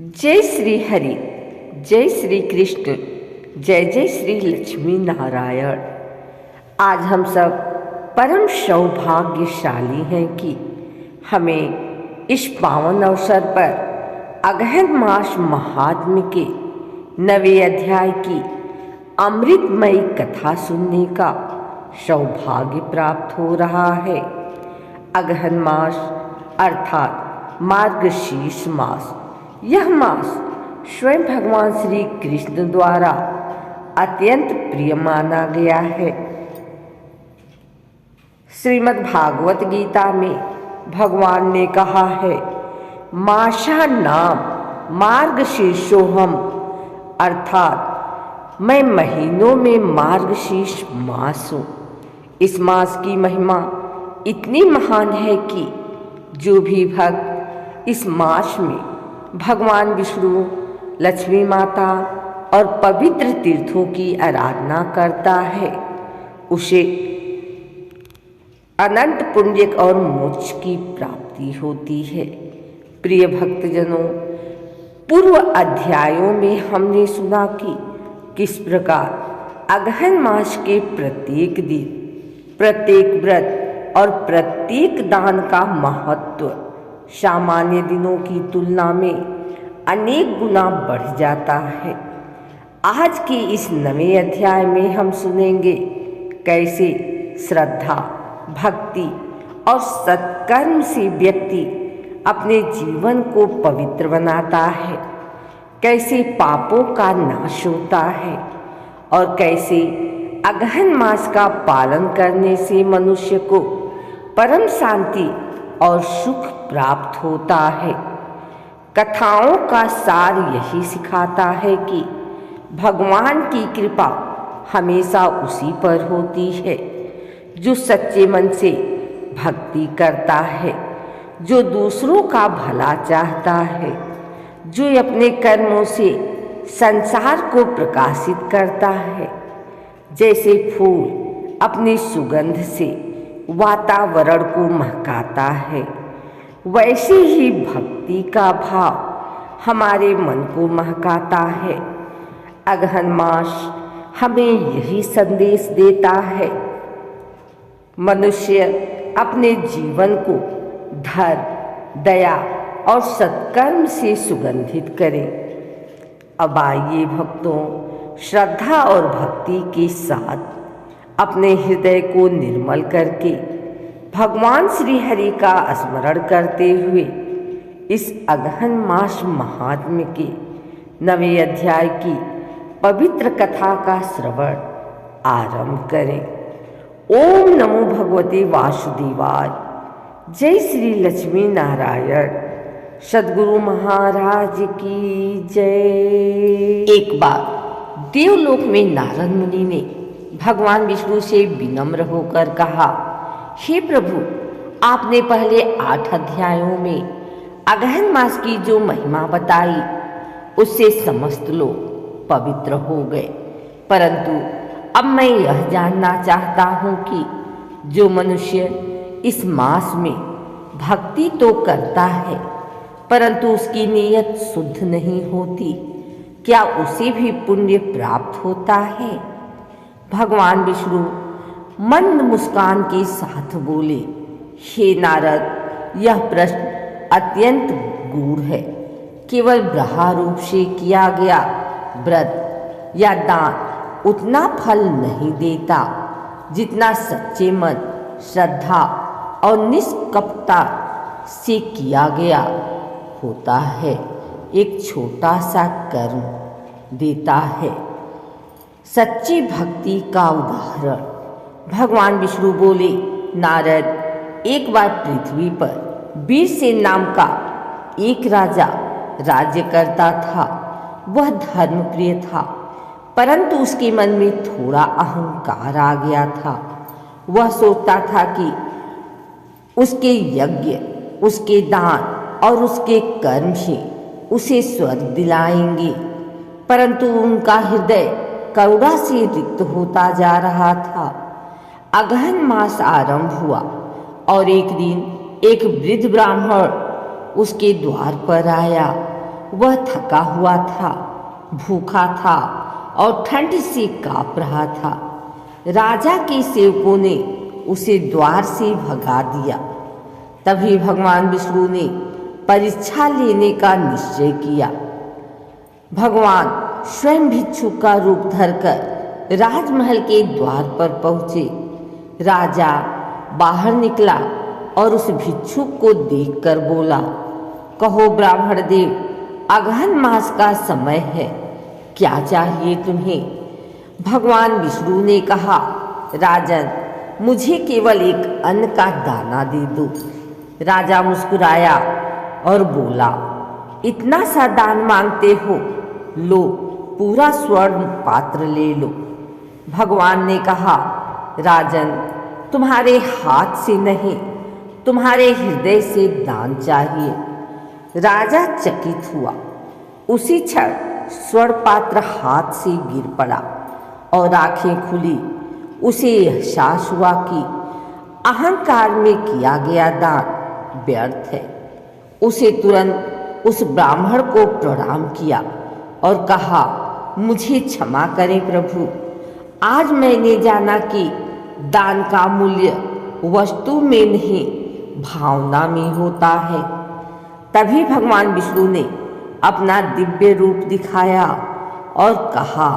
जय श्री हरि, जय श्री कृष्ण, जय जय श्री लक्ष्मी नारायण। आज हम सब परम सौभाग्यशाली हैं कि हमें इस पावन अवसर पर अगहन मास महात्म्य के 9वें अध्याय की अमृतमयी कथा सुनने का सौभाग्य प्राप्त हो रहा है। अगहन मास अर्थात मार्गशीर्ष मास, यह मास स्वयं भगवान श्री कृष्ण द्वारा अत्यंत प्रिय माना गया है। श्रीमद् भागवत गीता में भगवान ने कहा है, मासा नाम मार्गशीर्षोहम, अर्थात मैं महीनों में मार्गशीर्ष मास हूँ। इस मास की महिमा इतनी महान है कि जो भी भक्त इस मास में भगवान विष्णु, लक्ष्मी माता और पवित्र तीर्थों की आराधना करता है, उसे अनंत पुण्य और मोक्ष की प्राप्ति होती है। प्रिय भक्तजनों, पूर्व अध्यायों में हमने सुना कि किस प्रकार अगहन मास के प्रत्येक दिन, प्रत्येक व्रत और प्रत्येक दान का महत्व सामान्य दिनों की तुलना में अनेक गुना बढ़ जाता है। आज के इस 9वें अध्याय में हम सुनेंगे कैसे श्रद्धा, भक्ति और सत्कर्म से व्यक्ति अपने जीवन को पवित्र बनाता है, कैसे पापों का नाश होता है और कैसे अगहन मास का पालन करने से मनुष्य को परम शांति और सुख प्राप्त होता है। कथाओं का सार यही सिखाता है कि भगवान की कृपा हमेशा उसी पर होती है जो सच्चे मन से भक्ति करता है, जो दूसरों का भला चाहता है, जो अपने कर्मों से संसार को प्रकाशित करता है। जैसे फूल अपनी सुगंध से वातावरण को महकाता है, वैसे ही भक्ति का भाव हमारे मन को महकाता है। अगहन मास हमें यही संदेश देता है, मनुष्य अपने जीवन को धर्म, दया और सत्कर्म से सुगंधित करे। अब आइए भक्तों, श्रद्धा और भक्ति के साथ अपने हृदय को निर्मल करके भगवान श्री हरि का स्मरण करते हुए इस अगहन मास महात्म्य के 9वें अध्याय की पवित्र कथा का श्रवण आरंभ करें। ओम नमो भगवते वासुदेवाय। जय श्री लक्ष्मी नारायण। सद्गुरु महाराज की जय। एक बार देवलोक में नारद मुनि ने भगवान विष्णु से विनम्र होकर कहा, हे प्रभु, आपने पहले 8 अध्यायों में अगहन मास की जो महिमा बताई उससे समस्त लोग पवित्र हो गए, परंतु अब मैं यह जानना चाहता हूँ कि जो मनुष्य इस मास में भक्ति तो करता है परंतु उसकी नीयत शुद्ध नहीं होती, क्या उसे भी पुण्य प्राप्त होता है? भगवान विष्णु मंद मुस्कान के साथ बोले, हे नारद, यह प्रश्न अत्यंत गूढ़ है। केवल ब्रह्मा रूप से किया गया व्रत या दान उतना फल नहीं देता जितना सच्चे मन, श्रद्धा और निष्कपटता से किया गया होता है। एक छोटा सा कर्म देता है। सच्ची भक्ति का उदाहरण भगवान विष्णु बोले, नारद, एक बार पृथ्वी पर वीरसेन नाम का एक राजा राज्य करता था। वह धर्मप्रिय था, परंतु उसके मन में थोड़ा अहंकार आ गया था। वह सोचता था कि उसके यज्ञ, उसके दान और उसके कर्म ही उसे स्वर्ग दिलाएंगे, परंतु उनका हृदय करुणा से रिक्त होता जा रहा था। अगहन मास आरंभ हुआ और एक दिन एक वृद्ध ब्राह्मण उसके द्वार पर आया। वह थका हुआ था, भूखा था और ठंड से कांप रहा था। राजा के सेवकों ने उसे द्वार से भगा दिया। तभी भगवान विष्णु ने परीक्षा लेने का निश्चय किया। भगवान स्वयं भिक्षु का रूप धरकर राजमहल के द्वार पर पहुँचे। राजा बाहर निकला और उस भिक्षुक को देखकर बोला, कहो ब्राह्मण देव, अगहन मास का समय है, क्या चाहिए तुम्हें? भगवान विष्णु ने कहा, राजन, मुझे केवल एक अन्न का दाना दे दो। राजा मुस्कुराया और बोला, इतना सा दान मांगते हो, लो, पूरा स्वर्ण पात्र ले लो। भगवान ने कहा, राजन, तुम्हारे हाथ से नहीं, तुम्हारे हृदय से दान चाहिए। राजा चकित हुआ। उसी क्षण स्वर्ण पात्र हाथ से गिर पड़ा और आंखें खुली। उसे एहसास हुआ कि अहंकार में किया गया दान व्यर्थ है। उसे तुरंत उस ब्राह्मण को प्रणाम किया और कहा, मुझे क्षमा करें प्रभु, आज मैंने जाना कि दान का मूल्य वस्तु में नहीं, भावना में होता है। तभी भगवान विष्णु ने अपना दिव्य रूप दिखाया और कहा,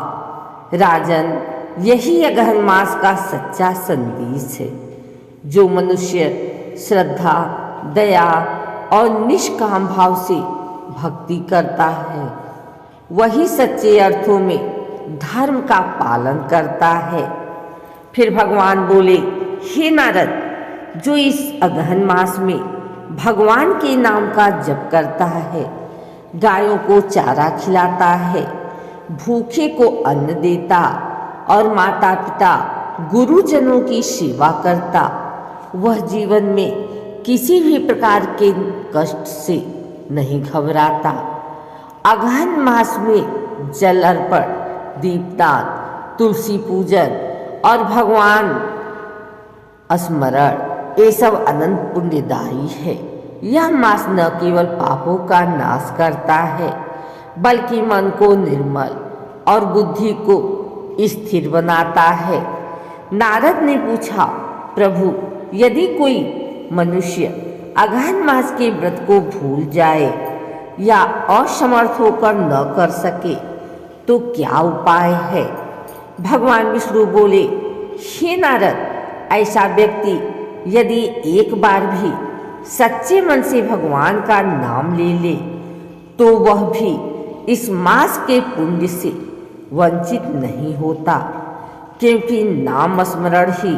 राजन, यही अगहन मास का सच्चा संदेश है। जो मनुष्य श्रद्धा, दया और निष्काम भाव से भक्ति करता है, वही सच्चे अर्थों में धर्म का पालन करता है। फिर भगवान बोले, हे नारद, जो इस अगहन मास में भगवान के नाम का जप करता है, गायों को चारा खिलाता है, भूखे को अन्न देता और माता पिता गुरुजनों की सेवा करता, वह जीवन में किसी भी प्रकार के कष्ट से नहीं घबराता। अगहन मास में जल अर्पण, दीपदान, तुलसी पूजन और भगवान स्मरण, ये सब अनंत पुण्यदायी है। यह मास न केवल पापों का नाश करता है, बल्कि मन को निर्मल और बुद्धि को स्थिर बनाता है। नारद ने पूछा, प्रभु, यदि कोई मनुष्य अगहन मास के व्रत को भूल जाए या असमर्थ होकर न कर सके तो क्या उपाय है? भगवान विष्णु बोले, हे नारद, ऐसा व्यक्ति यदि एक बार भी सच्चे मन से भगवान का नाम ले ले तो वह भी इस मास के पुण्य से वंचित नहीं होता, क्योंकि नाम स्मरण ही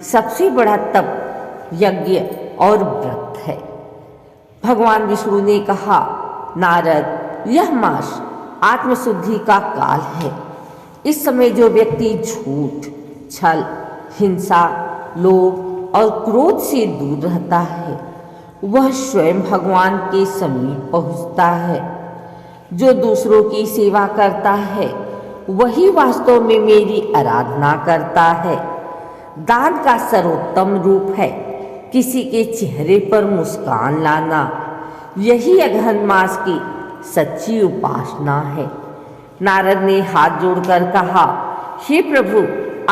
सबसे बड़ा तप, यज्ञ और व्रत है। भगवान विष्णु ने कहा, नारद, यह मास आत्मशुद्धि का काल है। इस समय जो व्यक्ति झूठ, छल, हिंसा, लोभ और क्रोध से दूर रहता है, वह स्वयं भगवान के समीप पहुंचता है। जो दूसरों की सेवा करता है, वही वास्तव में मेरी आराधना करता है। दान का सर्वोत्तम रूप है किसी के चेहरे पर मुस्कान लाना। यही अगहन मास की सच्ची उपासना है। नारद ने हाथ जोड़कर कहा, हे प्रभु,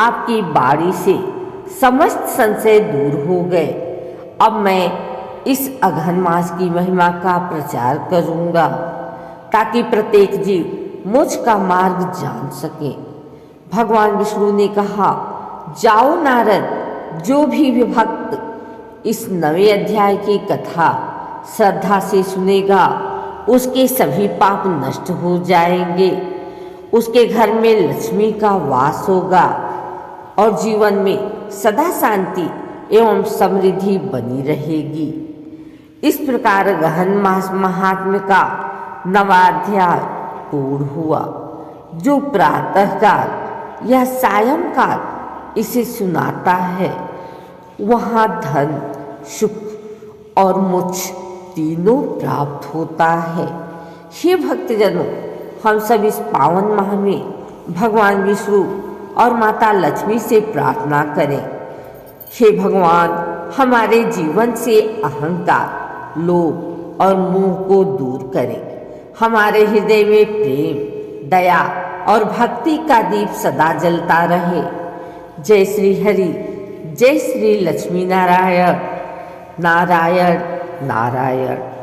आपकी बाणी से समस्त संशय दूर हो गए। अब मैं इस अगहन मास की महिमा का प्रचार करूंगा ताकि प्रत्येक जीव मोक्ष का मार्ग जान सके। भगवान विष्णु ने कहा, जाओ नारद, जो भी विभक्त इस नवे अध्याय की कथा श्रद्धा से सुनेगा, उसके सभी पाप नष्ट हो जाएंगे। उसके घर में लक्ष्मी का वास होगा और जीवन में सदा शांति एवं समृद्धि बनी रहेगी। इस प्रकार अगहन मास महात्म्य का नवाध्याय पूर्ण हुआ। जो प्रातःकाल या सायंकाल इसे सुनाता है, वहाँ धन, सुख और मोक्ष तीनों प्राप्त होता है। हे भक्तजनों, हम सब इस पावन माह में भगवान विष्णु और माता लक्ष्मी से प्रार्थना करें, हे भगवान, हमारे जीवन से अहंकार, लोभ और मोह को दूर करें हमारे हृदय में प्रेम, दया और भक्ति का दीप सदा जलता रहे। जय श्री हरि, जय श्री लक्ष्मी नारायण, नारायण नारायण।